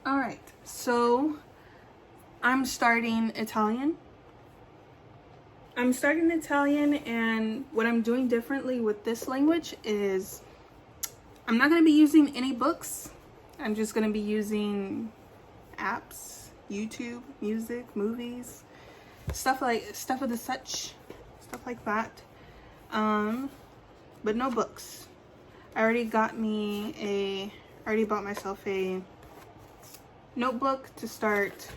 Alright, so I'm starting Italian. And what I'm doing differently with this language is I'm not going to be using any books. I'm just going to be using apps, YouTube, music, movies, stuff like that. But no books. I already bought myself a notebook to start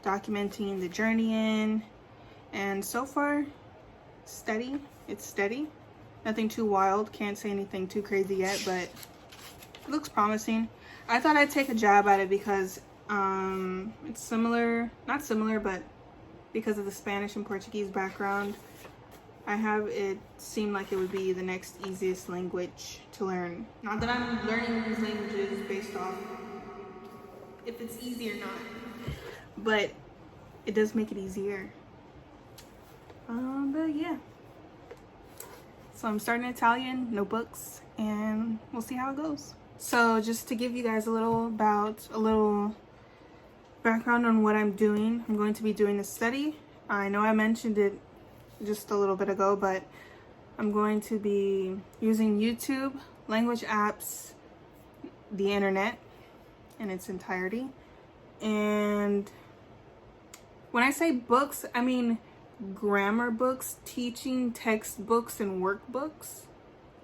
documenting the journey in, and so far steady. It's steady, nothing too wild, can't say anything too crazy yet, but it looks promising. I thought I'd take a jab at it because it's similar, not similar, but because of the Spanish and Portuguese background I have, it seemed like it would be the next easiest language to learn. Not that I'm learning these languages based off if it's easy or not, but it does make it easier. But yeah, so I'm starting Italian, no books, and we'll see how it goes. So just to give you guys a little background on what I'm doing, I'm going to be doing a study. I know I mentioned it just a little bit ago, but I'm going to be using YouTube, language apps, the internet in its entirety. And when I say books, I mean grammar books, teaching textbooks and workbooks.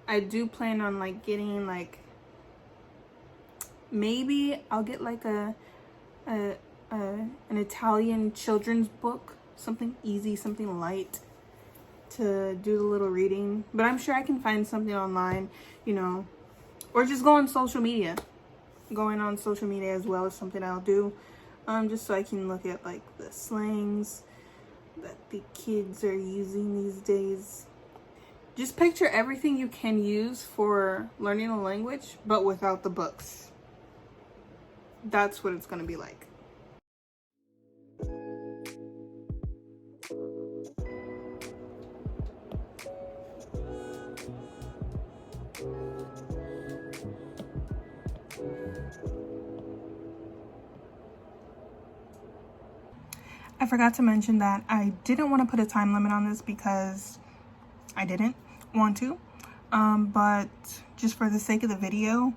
I do plan on getting maybe I'll get an Italian children's book, something easy, something light to do the little reading. But I'm sure I can find something online, or just go on social media. Going on social media as well is something I'll do, just so I can look at the slangs that the kids are using these days. Just picture everything you can use for learning a language, but without the books. That's what it's going to be like. I forgot to mention that I didn't want to put a time limit on this because I didn't want to, but just for the sake of the video,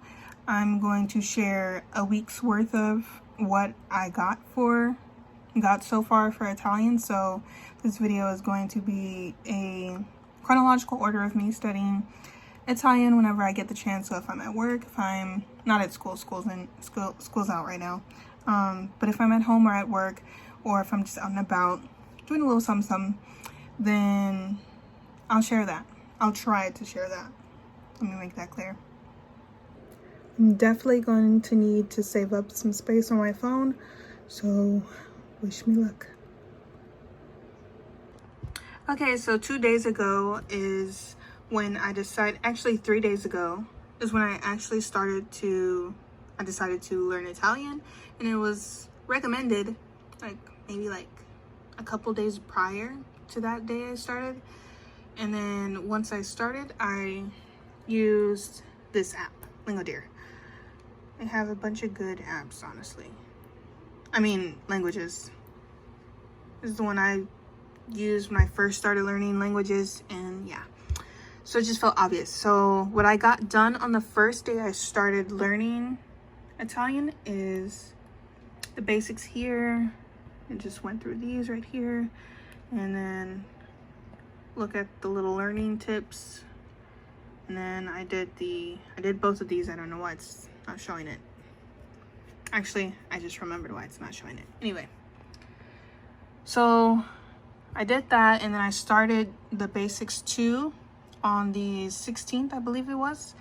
I'm going to share a week's worth of what I got so far for Italian. So this video is going to be a chronological order of me studying Italian whenever I get the chance. So if I'm at work, if I'm not at school, school's out right now, but if I'm at home or at work, or if I'm just out and about doing a little something, then I'll share that. I'll try to share that. Let me make that clear. I'm definitely going to need to save up some space on my phone, so wish me luck. Okay, so 2 days ago is when I decided, actually 3 days ago, is when I actually decided to learn Italian, and it was recommended maybe a couple days prior to that day I started. And then once I started, I used this app, Lingodeer. They have a bunch of good apps, honestly. I mean, languages. This is the one I used when I first started learning languages, and yeah. So it just felt obvious. So what I got done on the first day I started learning Italian is the basics here. I just went through these right here, and then look at the little learning tips, and then I did both of these. I don't know why it's not showing it. Actually, I just remembered why it's not showing it. Anyway, so I did that, and then I started the basics 2 on the 16th, I believe it was,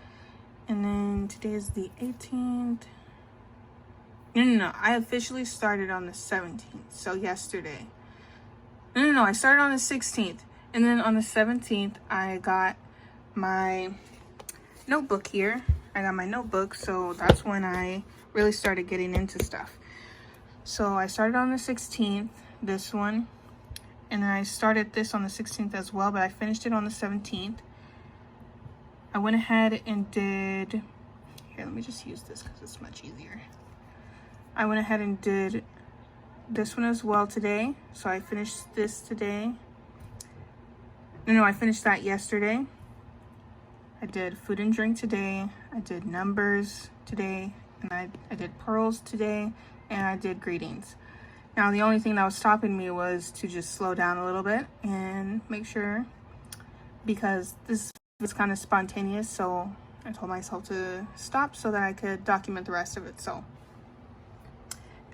and then today is the 18th. No, I officially started on the 17th, so yesterday. No, I started on the 16th, and then on the 17th, I got my notebook here. I got my notebook, so that's when I really started getting into stuff. So I started on the 16th, this one, and then I started this on the 16th as well, but I finished it on the 17th. I went ahead and did, here, let me just use this because it's much easier. I went ahead and did this one as well today. So I finished this today. No, I finished that yesterday. I did food and drink today. I did numbers today. And I did pearls today. And I did greetings. Now, the only thing that was stopping me was to just slow down a little bit and make sure, because this was kind of spontaneous, so I told myself to stop so that I could document the rest of it. So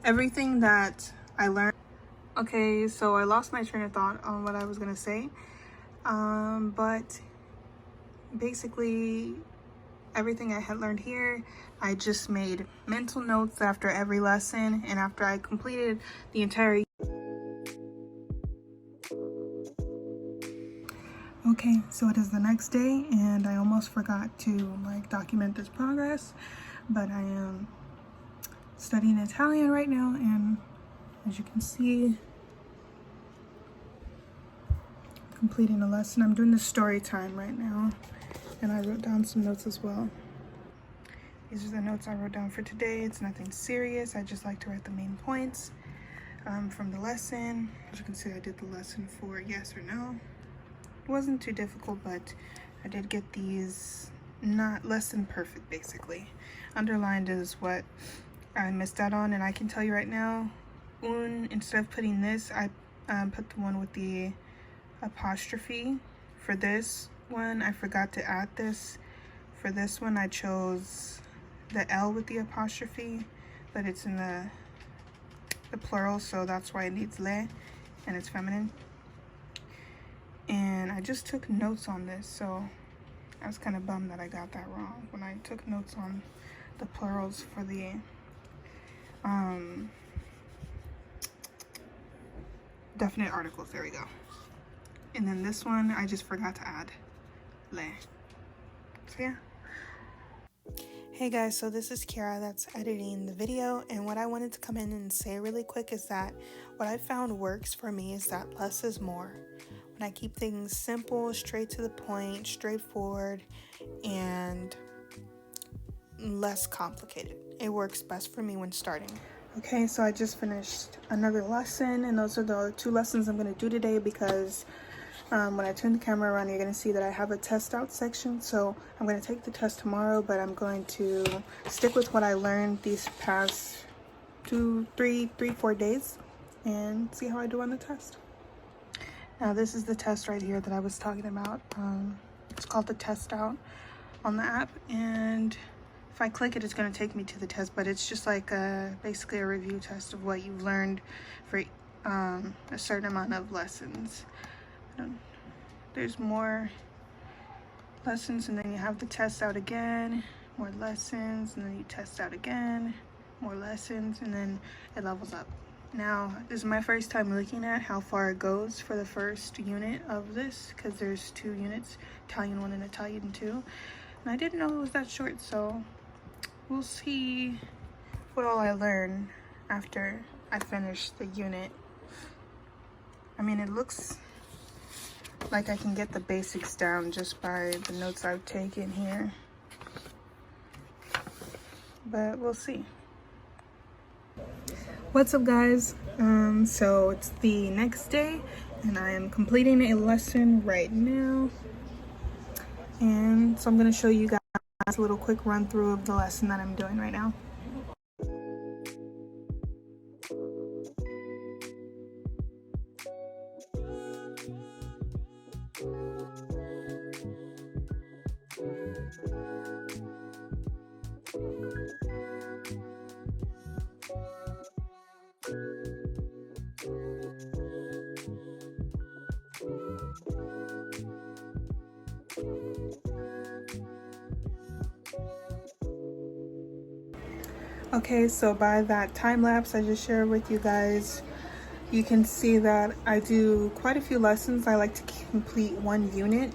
everything that I learned. Okay, so I lost my train of thought on what I was gonna say, but basically everything I had learned here, I just made mental notes after every lesson, and after I completed the entire. Okay, so it is the next day, and I almost forgot to document this progress, but I am studying Italian right now, and as you can see, completing a lesson. I'm doing the story time right now, and I wrote down some notes as well. These are the notes I wrote down for today. It's nothing serious. I just like to write the main points from the lesson. As you can see, I did the lesson for yes or no. It wasn't too difficult, but I did get these not less than perfect, basically. Underlined is what I missed out on, and I can tell you right now, instead of putting this, I put the one with the apostrophe. For this one, I forgot to add this. For this one, I chose the L with the apostrophe, but it's in the plural, so that's why it needs le, and it's feminine. And I just took notes on this, so I was kind of bummed that I got that wrong when I took notes on the plurals for the definite articles. There we go. And then this one, I just forgot to add le. So yeah. Hey guys, so this is Kiara that's editing the video, and what I wanted to come in and say really quick is that what I found works for me is that less is more. When I keep things simple, straight to the point, straightforward, and less complicated, it works best for me when starting. Okay, so I just finished another lesson, and those are the 2 lessons I'm going to do today, because when I turn the camera around, you're going to see that I have a test out section. So I'm going to take the test tomorrow, but I'm going to stick with what I learned these past 4 days and see how I do on the test. Now this is the test right here that I was talking about. It's called the test out on the app, and if I click it, it's going to take me to the test, but it's just like basically a review test of what you've learned for a certain amount of lessons. There's more lessons, and then you have the test out again, more lessons, and then you test out again, more lessons, and then it levels up. Now, this is my first time looking at how far it goes for the first unit of this, because there's 2 units, Italian 1 and Italian 2, and I didn't know it was that short, so we'll see what all I learn after I finish the unit. I mean, it looks like I can get the basics down just by the notes I've taken here, but we'll see. What's up, guys? So it's the next day, and I am completing a lesson right now, and so I'm going to show you guys a little quick run through of the lesson that I'm doing right now. Okay, so by that time lapse I just shared with you guys, you can see that I do quite a few lessons. I like to complete 1 unit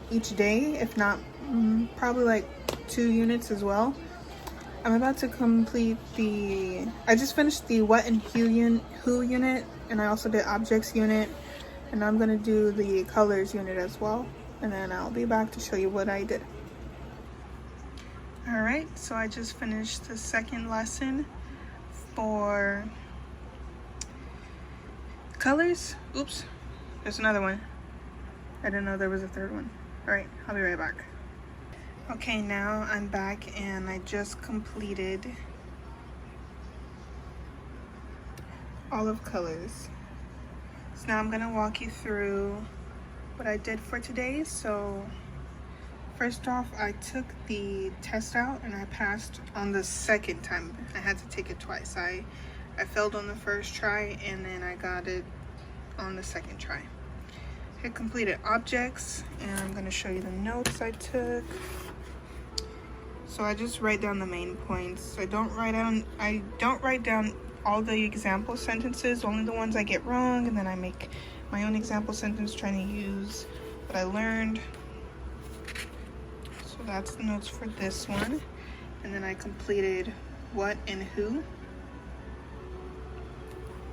each day, if not probably like 2 units as well. I'm about to complete I just finished the what and who unit, and I also did objects unit, and I'm going to do the colors unit as well, and then I'll be back to show you what I did. Alright, so I just finished the second lesson for colors. Oops, there's another one. I didn't know there was a third one. All right, I'll be right back. Okay, now I'm back and I just completed all of colors. So now I'm gonna walk you through what I did for today. So first off, I took the test out and I passed on the second time. I had to take it twice. I failed on the first try and then I got it on the second try. Hit completed objects and I'm gonna show you the notes I took. So I just write down the main points. I don't write down all the example sentences, only the ones I get wrong, and then I make my own example sentence trying to use what I learned. So that's the notes for this one. And then I completed what and who.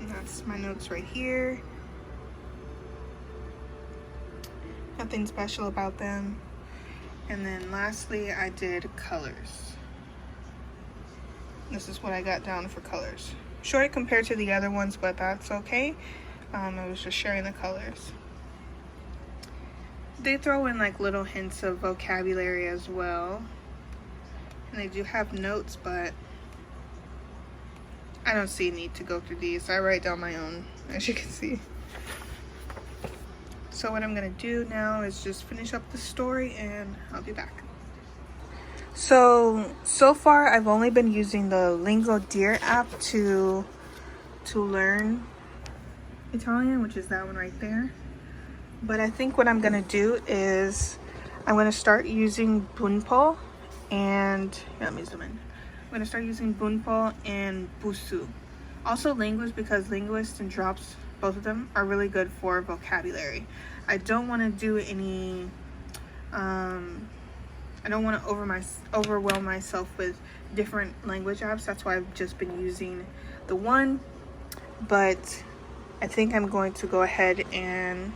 And that's my notes right here. Nothing special about them. And then lastly, I did colors. This is what I got down for colors. Short compared to the other ones, but that's okay. I was just sharing the colors. They throw in like little hints of vocabulary as well. And they do have notes, but I don't see a need to go through these. I write down my own, as you can see. So what I'm gonna do now is just finish up the story and I'll be back. So far I've only been using the Lingo Deer app to learn Italian, which is that one right there. But I think what I'm gonna do is I'm gonna start using Bunpo and, here, let me zoom in. I'm gonna start using Bunpo and Busu. Also Linguist, because Linguist and Drops, both of them are really good for vocabulary. I don't want to do any, I don't want to overwhelm myself with different language apps. That's why I've just been using the one. But I think I'm going to go ahead and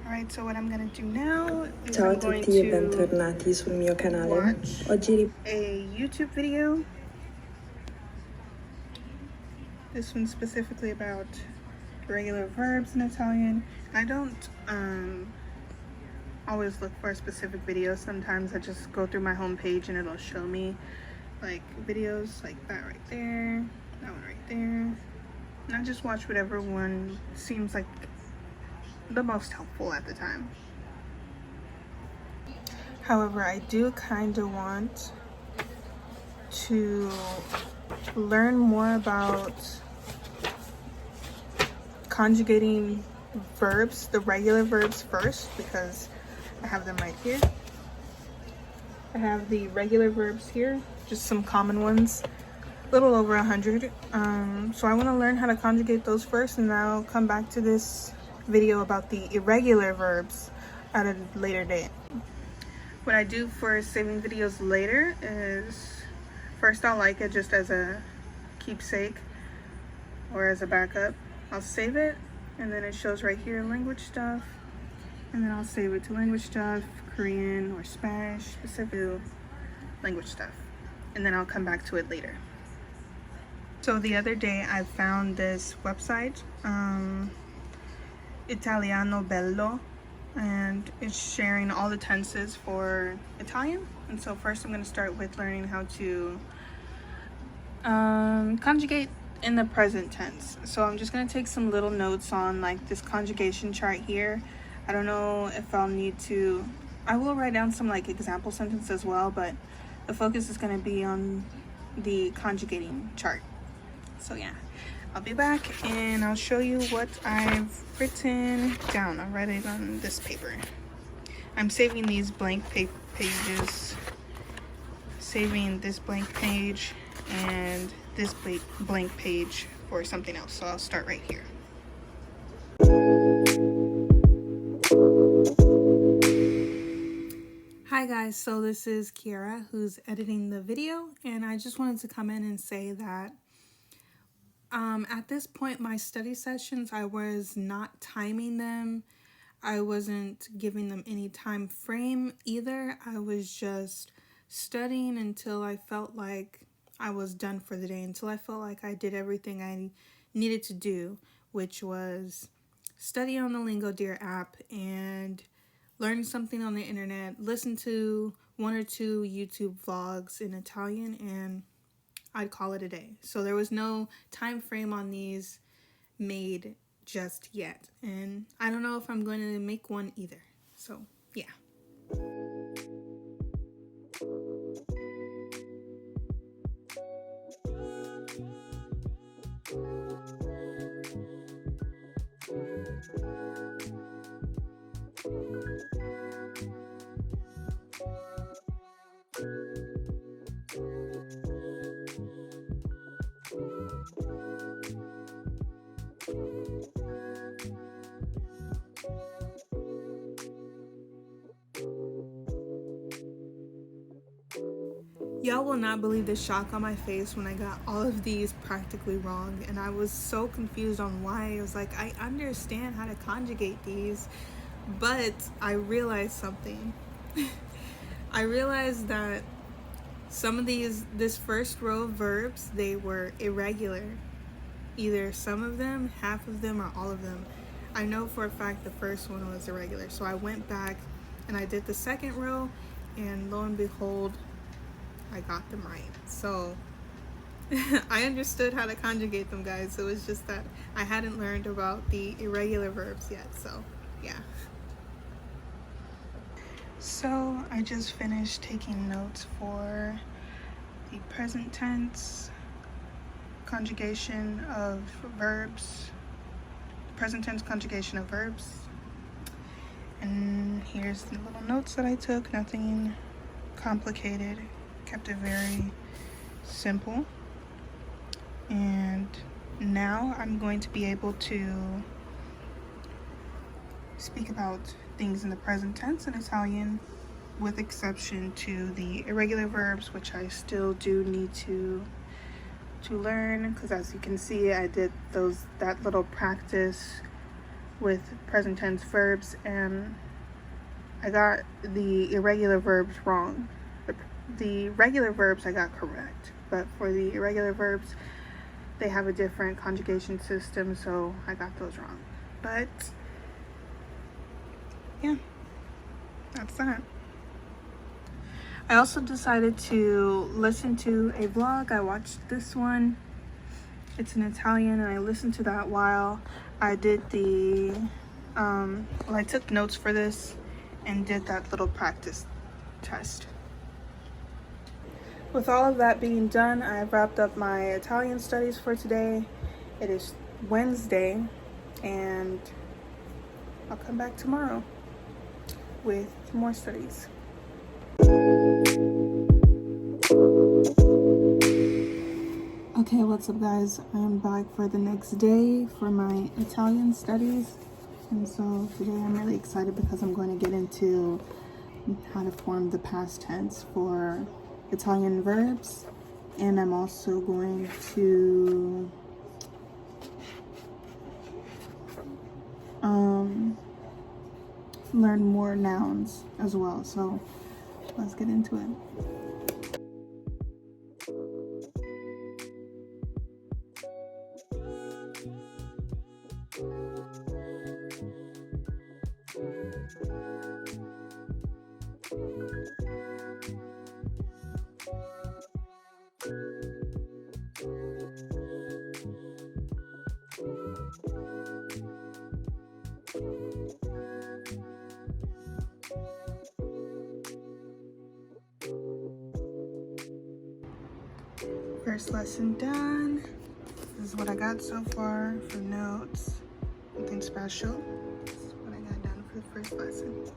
Alright, so what I'm gonna do now is Ciao a I'm going tutti e to bentornati sul mio canale. watch Oggi a YouTube video. This one's specifically about irregular verbs in Italian. I don't always look for a specific video. Sometimes I just go through my homepage and it'll show me like videos like that right there, that one right there. And I just watch whatever one seems like the most helpful at the time. However, I do kind of want to learn more about conjugating verbs, the regular verbs first, because I have them right here. I have the regular verbs here, just some common ones, a little over 100. So I want to learn how to conjugate those first, and I'll come back to this video about the irregular verbs at a later date. What I do for saving videos later is, first I'll like it just as a keepsake or as a backup. I'll save it, and then it shows right here language stuff, and then I'll save it to language stuff, Korean or Spanish, specific language stuff, and then I'll come back to it later. So the other day I found this website, Italiano Bello, and it's sharing all the tenses for Italian. And so first I'm going to start with learning how to conjugate in the present tense. So I'm just going to take some little notes on like this conjugation chart here. I don't know if I'll need to, I will write down some like example sentences as well, but the focus is going to be on the conjugating chart. So yeah, I'll be back and I'll show you what I've written down. I'll write it on this paper. I'm saving these blank pages, saving this blank page and this blank page for something else. So I'll start right here. Hi guys, so this is Kiara who's editing the video, and I just wanted to come in and say that at this point my study sessions, I was not timing them. I wasn't giving them any time frame either. I was just studying until I felt like I was done for the day, until I felt like I did everything I needed to do, which was study on the Lingo Deer app and learn something on the internet, listen to 1 or 2 YouTube vlogs in Italian, and I'd call it a day. So there was no time frame on these made just yet, and I don't know if I'm going to make one either. So yeah. Y'all will not believe the shock on my face when I got all of these practically wrong, and I was so confused on why. I was like, I understand how to conjugate these, but I realized something. I realized that some of this first row of verbs, they were irregular. Either some of them, half of them, or all of them. I know for a fact the first one was irregular, so I went back and I did the second row, and lo and behold, I got them right. So I understood how to conjugate them, guys. It was just that I hadn't learned about the irregular verbs yet. So yeah. So I just finished taking notes for the present tense conjugation of verbs, present tense conjugation of verbs. And here's the little notes that I took. Nothing complicated. Kept it very simple. And now I'm going to be able to speak about things in the present tense in Italian, with exception to the irregular verbs, which I still do need to learn, because as you can see, I did that little practice with present tense verbs, and I got the irregular verbs wrong. The regular verbs I got correct, but for the irregular verbs, they have a different conjugation system, so I got those wrong. But yeah, that's that. I also decided to listen to a vlog. I watched this one. It's in Italian, and I listened to that while I did I took notes for this and did that little practice test. With all of that being done, I've wrapped up my Italian studies for today. It is Wednesday, and I'll come back tomorrow with more studies. Okay, what's up guys? I am back for the next day for my Italian studies. And so today I'm really excited because I'm going to get into how to form the past tense for Italian verbs, and I'm also going to learn more nouns as well. So let's get into it. First lesson done. This is what I got so far for notes. Nothing special. This is what I got done for the first lesson.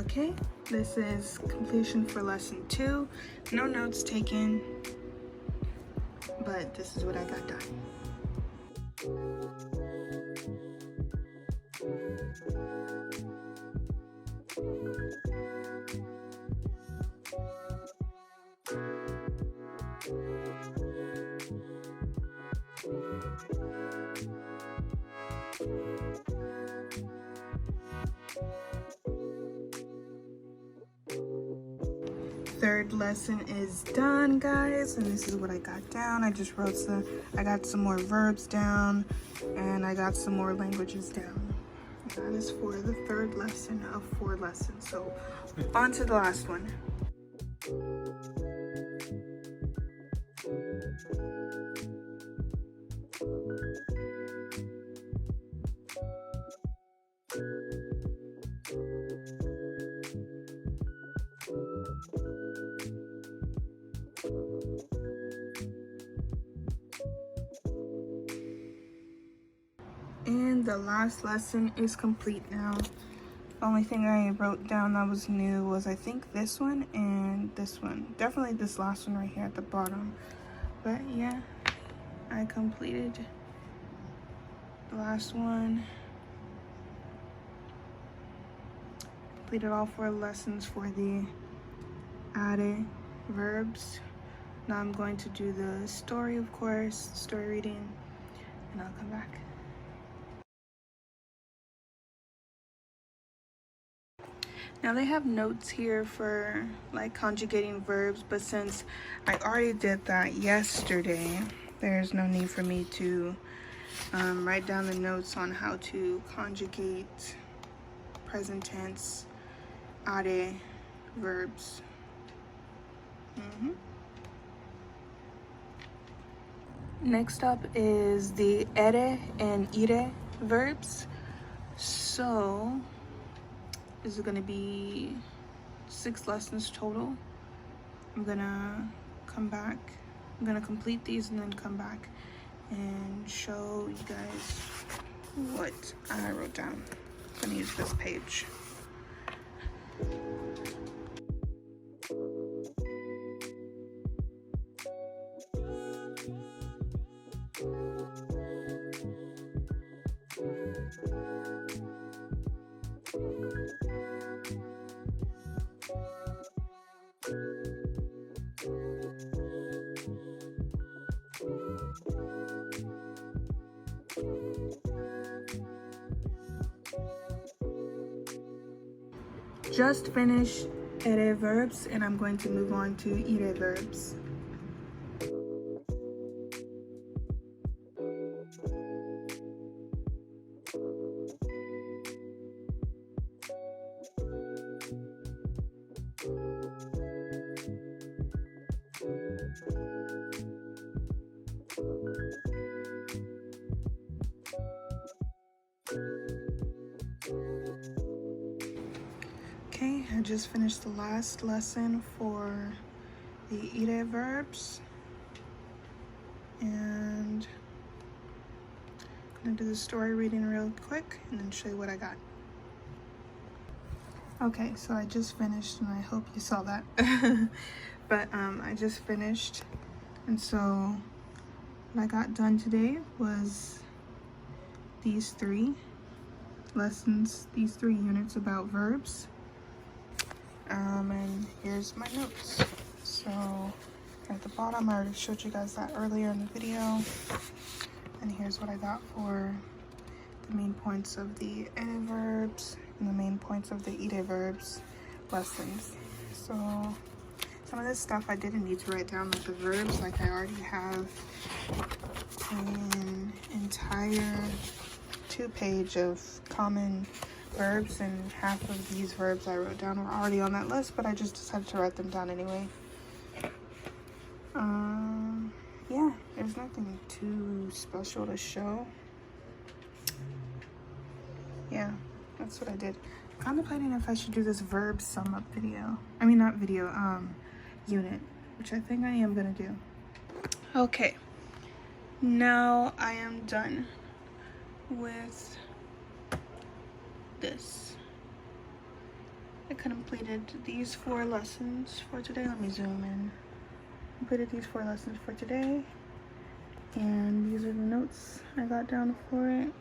Okay, this is completion for lesson 2. No notes taken, but this is what I got done. Third lesson is done, guys, and this is what I got down. I just wrote I got some more verbs down, and I got some more languages down. That is for the third lesson of 4 lessons. So on to the last one. And the last lesson is complete now. The only thing I wrote down that was new was I think this one and this one. Definitely this last one right here at the bottom. But yeah, I completed the last one. Completed all 4 lessons for the added verbs. Now I'm going to do the story, of course, story reading, and I'll come back. Now they have notes here for like conjugating verbs, but since I already did that yesterday, there's no need for me to write down the notes on how to conjugate present tense are verbs. Next up is the ere and ire verbs. So this is gonna be 6 lessons total. I'm gonna come back. I'm gonna complete these and then come back and show you guys what I wrote down. I'm gonna use this page. Just finished ere verbs and I'm going to move on to ire verbs. Okay, I just finished the last lesson for the ire verbs, and I'm gonna do the story reading real quick and then show you what I got. Okay, so I just finished and I hope you saw that. But I just finished, and so what I got done today was these 3 lessons, these 3 units about verbs. And here's my notes. So at the bottom, I already showed you guys that earlier in the video. And here's what I got for the main points of the ere verbs and the main points of the ire verbs lessons. So some of this stuff I didn't need to write down, like the verbs, like I already have an entire 2-page of common verbs, and half of these verbs I wrote down were already on that list, but I just decided to write them down anyway. Yeah, there's nothing too special to show. Yeah, that's what I did. I'm contemplating if I should do this verb sum up video. I mean, not video, unit, which I think I am gonna do. Okay, now I am done with this. I completed these 4 lessons for today. Let me zoom in. Completed these 4 lessons for today, and these are the notes I got down for it.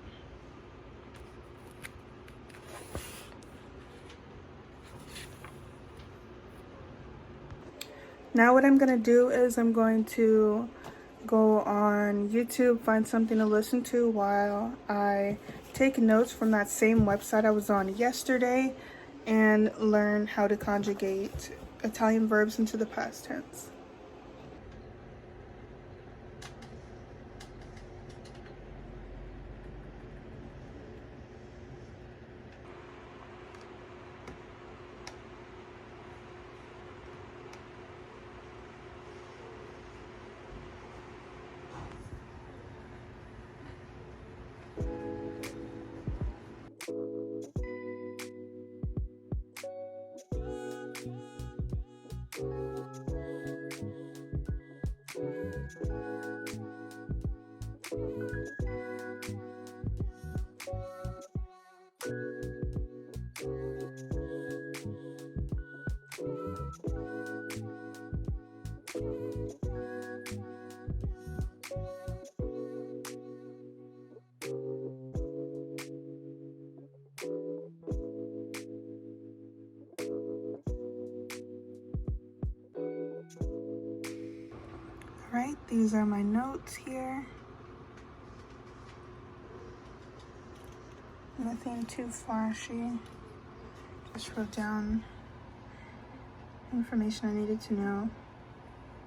Now what I'm gonna do is I'm going to go on YouTube, find something to listen to while I take notes from that same website I was on yesterday and learn how to conjugate Italian verbs into the past tense. Alright, these are my notes here. Nothing too flashy. Just wrote down information I needed to know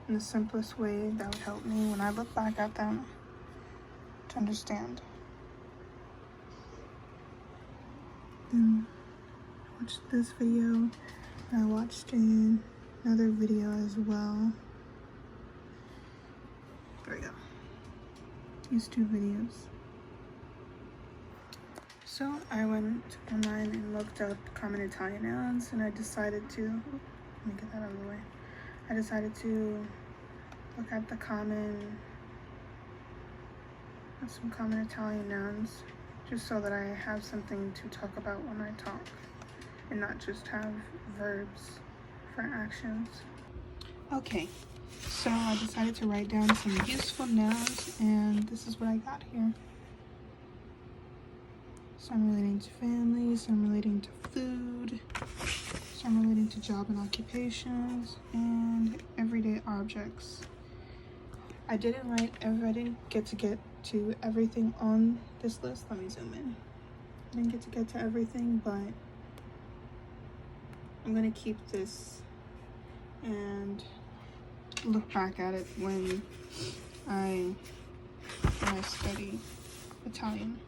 in the simplest way that would help me when I look back at them to understand. Then I watched this video, and I watched another video as well. There we go. These 2 videos. So I went online and looked up common Italian nouns, and I decided to, let me get that out of the way. I decided to look at some common Italian nouns, just so that I have something to talk about when I talk, and not just have verbs for actions. Okay, so I decided to write down some useful nouns, and this is what I got here. Some relating to family, some relating to food, some relating to job and occupations, and everyday objects. I didn't get to everything on this list. Let me zoom in. I didn't get to everything, but I'm gonna keep this and look back at it when I study Italian.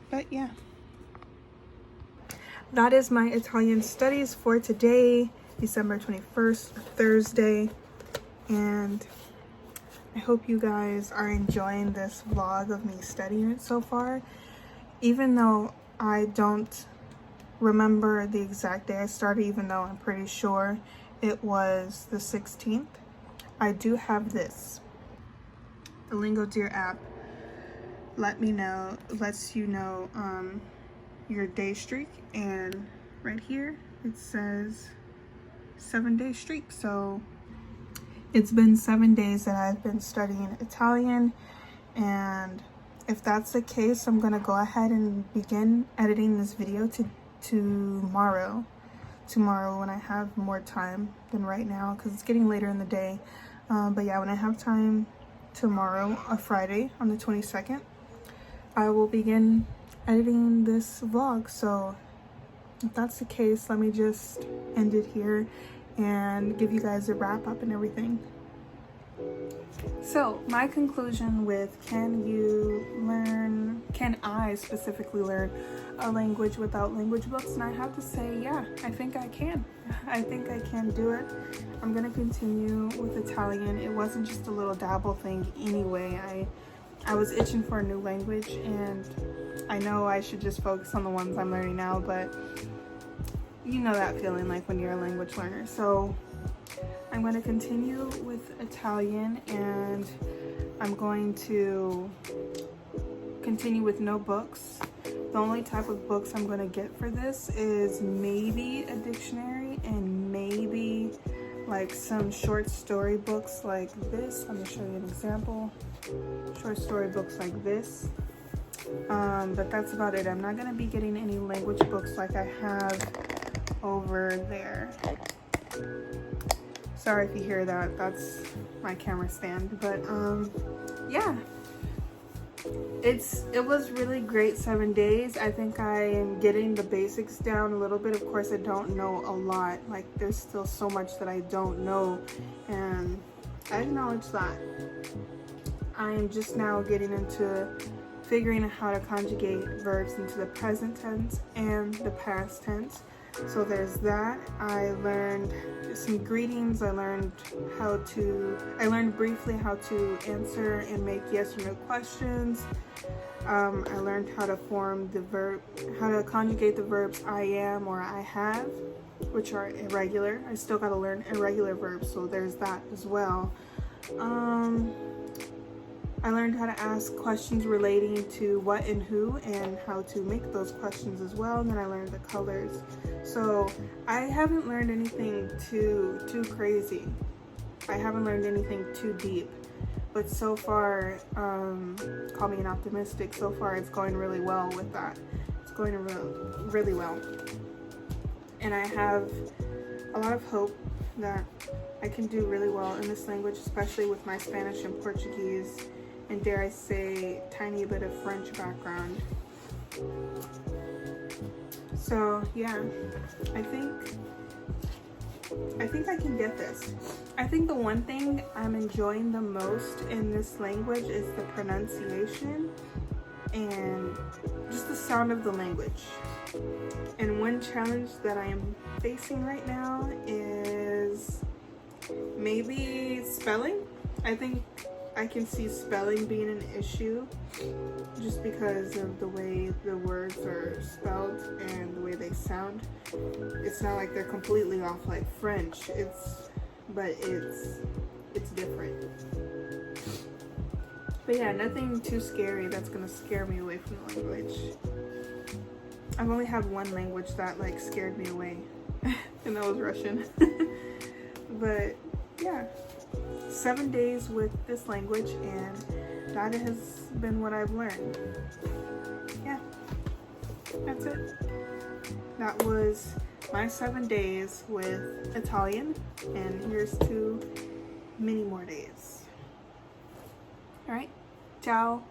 But yeah, that is my Italian studies for today, December 21st, Thursday, and I hope you guys are enjoying this vlog of me studying it so far. Even though I don't remember the exact day I started, even though I'm pretty sure it was the 16th, I do have this. The LingoDeer app lets you know your day streak, and right here it says 7-day streak. So it's been 7 days that I've been studying Italian, and if that's the case, I'm gonna go ahead and begin editing this video tomorrow when I have more time than right now, because it's getting later in the day. But yeah, when I have time tomorrow, a Friday on the 22nd, I will begin editing this vlog. So if that's the case, let me just end it here and give you guys a wrap up and everything. So my conclusion with can I specifically learn a language without language books, and I have to say, yeah, I think I can. I think I can do it. I'm gonna continue with Italian. It wasn't just a little dabble thing anyway. I was itching for a new language, and I know I should just focus on the ones I'm learning now, but you know that feeling like when you're a language learner. So I'm going to continue with Italian, and I'm going to continue with no books, The only type of books I'm gonna get for this is maybe a dictionary and maybe like some short story books like this. I'm gonna show you an example. Short story books like this. But that's about it. I'm not gonna be getting any language books like I have over there. Sorry if you hear that, that's my camera stand. But yeah, it was really great 7 days. I think I am getting the basics down a little bit. Of course, I don't know a lot. Like, there's still so much that I don't know, and I acknowledge that. I am just now getting into figuring out how to conjugate verbs into the present tense and the past tense. So there's that. I learned some greetings. I learned briefly how to answer and make yes or no questions. I learned how to form the verb, how to conjugate the verbs I am or I have, which are irregular. I still got to learn irregular verbs, so there's that as well. I learned how to ask questions relating to what and who and how to make those questions as well. And then I learned the colors. So I haven't learned anything too crazy. I haven't learned anything too deep. But so far, call me an optimistic, so far it's going really well with that. It's going really well. And I have a lot of hope that I can do really well in this language, especially with my Spanish and Portuguese, and dare I say, tiny bit of French background. So yeah, I think I can get this. I think the one thing I'm enjoying the most in this language is the pronunciation and just the sound of the language. And one challenge that I am facing right now is maybe spelling. I think I can see spelling being an issue just because of the way the words are spelled and the way they sound. It's not like they're completely off like French, but it's different. But yeah, nothing too scary that's gonna scare me away from the language. I've only had one language that like scared me away, and that was Russian. But yeah, 7 days with this language, and that has been what I've learned. Yeah, that's it. That was my 7 days with Italian, and here's to many more days. All right, ciao.